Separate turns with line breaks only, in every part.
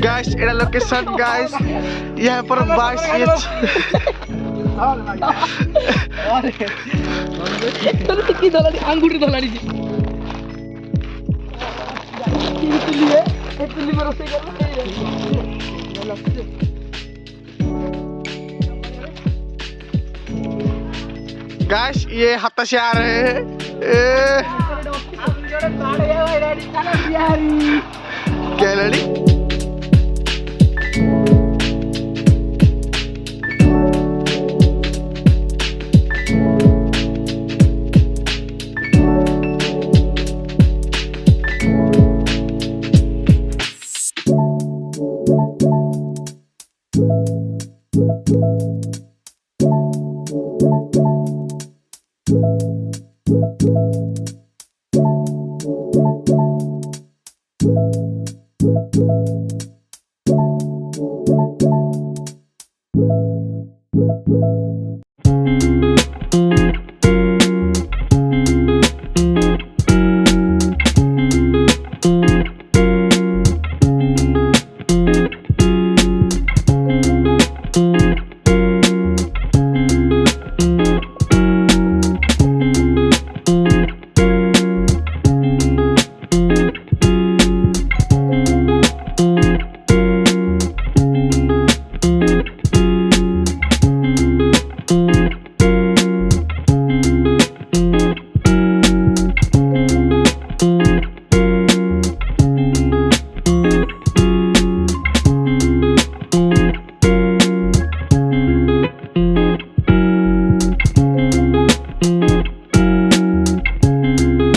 Guys एड़ा location guys यहाँ पर 22
की दलाली अंगूठी दलाली जी तुल्ली में रोसे कर
गाइस ये हाथा से आ रहे हैं क्या लड़ी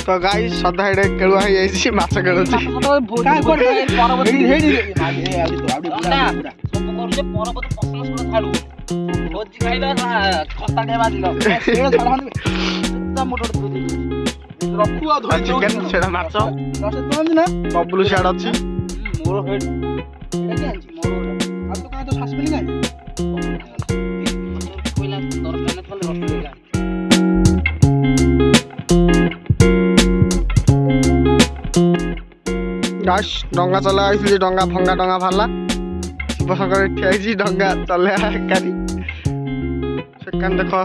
तो गाइस सदा हेडे केळुआ हे जाईछि माछ केळुछि का कोन परबती हेडी आबडी पूरा सब करले परबती पसला सुरा खालु भोजी खाइला खस्ता ढे बाजिलो सेळ छाडा मोटर धुई रखु आ धोई चिकन सेडा माछ रसे तोंद ना बबलू सेड अछि ମୋର ହେଡ ଏଟା କି ଆଣିଛି ମୋର ଆଉ ତ କାଇଁ ତ ସାସପେଲି ନାହିଁ କୋଇଲା ଦରକାର ନା ଖାଲି ରଖିଦେଲା
गाइस डंगा चला आइसली डंगा भंगा डंगा भाला बसकर ठियाइजी डंगा चले करी सेकंड देखो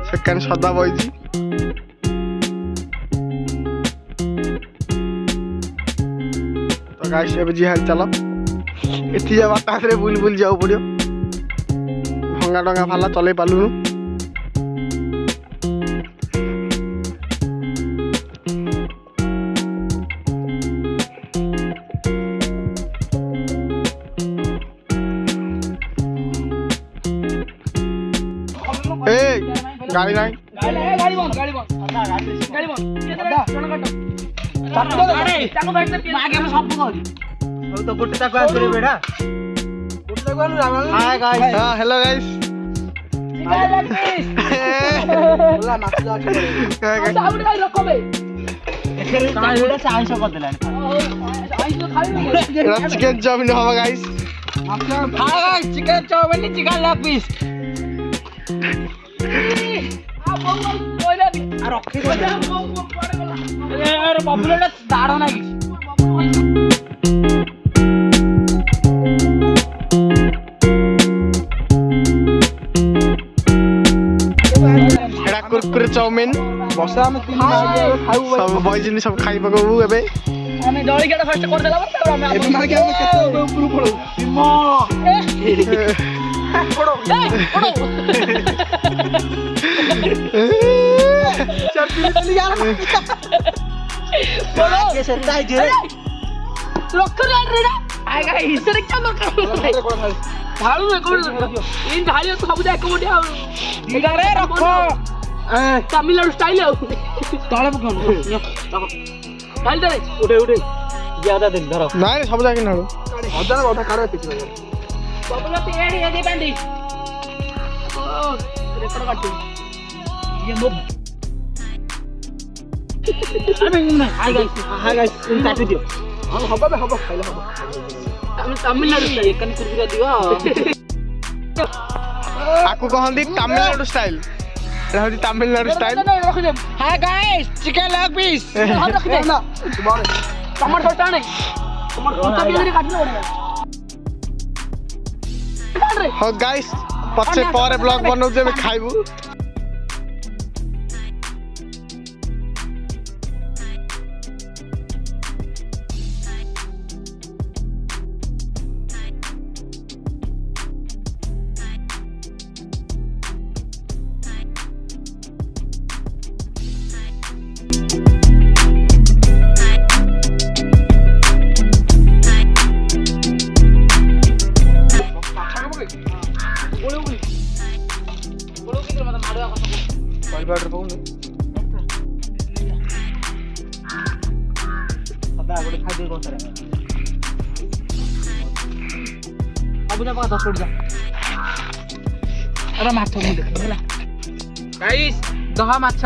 सेकंड सदा बइजी तो गाइस अब जी हाल चलो इति जा बात रे बुल बुल जाऊ पड़ियो भंगा डंगा भाला चले पालु ए गाड़ी नहीं
गाड़ी बंद गाड़ी बंद केतरा जण काट चाकू बैठ से आगे में सब कर
तो गोटे ताको आसरे बेडा गोटे ताको आनु रावण हाय गाइस
हां हेलो गाइस
बोला नाच जा के
साउंड गाई रखो बे
एखरे चाइडा चाइस कर देला
आइस तो खाई
चिकन चाउमिन हो guys
hi guys chicken chow mein chicken leg piece रखी अरे बबुलटा दाड़ ना
एड़ा कुरकुरे चाउमिन
बसा हम तीन खाऊ
सब बॉयजिन सब खाइ पकबू एबे
हमें जड़ी केटा फर्स्ट कर देला बता हम
एबे मार के हम केते ऊपर पड़ो सिमो पड़ो
पड़ो
चर्ची चली यार पड़ो के सत्ता है जे
रख रे रेडा आएगा हिस्से क्या मत झाड़ू में कोड इन झाड़ियों तो सब जाए कोड आ एगा रे रखो तमिलनाडु स्टाइल है
तळे पकन
डाल दे
उठे उठे ज्यादा दिन धरो
नाइ सब जाके नाडू
हजार अधा काढे पिछ
बबुला ते एडी एडी बांधी ओ रेकॉर्ड काट ये मोब अरे ना हाय गाइस तुम काटी दियो
हां हबो खाइले हबो
हम तमिलनाडु स्टाइल एकन कुरकुरा दियो
आकु कहंदी तमिलनाडु स्टाइल रहती तमिलनाडु स्टाइल
रख दे
hi guys chicken leg piece
हम रख दे
ना तुम्हारे
टमाटर छोटा नहीं टमाटर छोटा भी काट लो
हो गाइस पछे पर ब्लॉग बनौ जे खाइबू पाउडर पाउनु
सदा गोटे खाइ दे कोन अब जा पका 10 जा अरे माछ मु देख होला
गाइस दहा माछ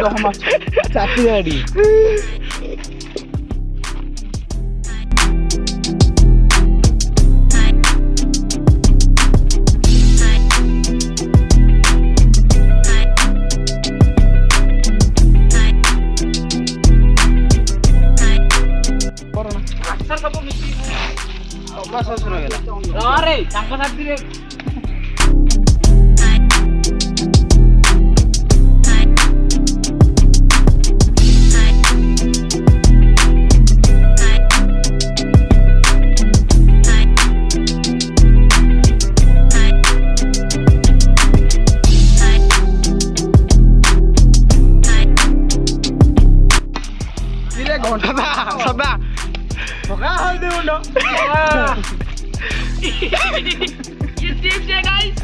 दह माछ चाटी गाडी
अरे तांका साथी रे
दिले घंटा
सदा
भगा हल दे उंडो
ये चिप्स है गाइस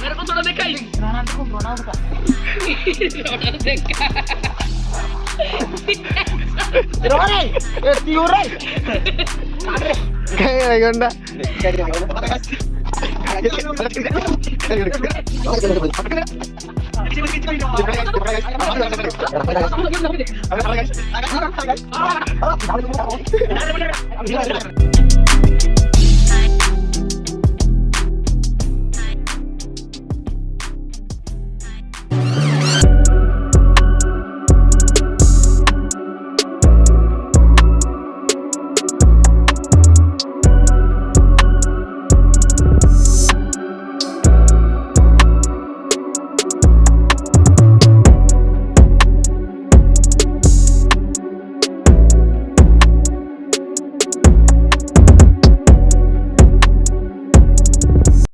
मेरे को थोड़ा दिखाई
राणा को बनाओ का रोरे ए तियो रे
काय गंडा
काय
guys.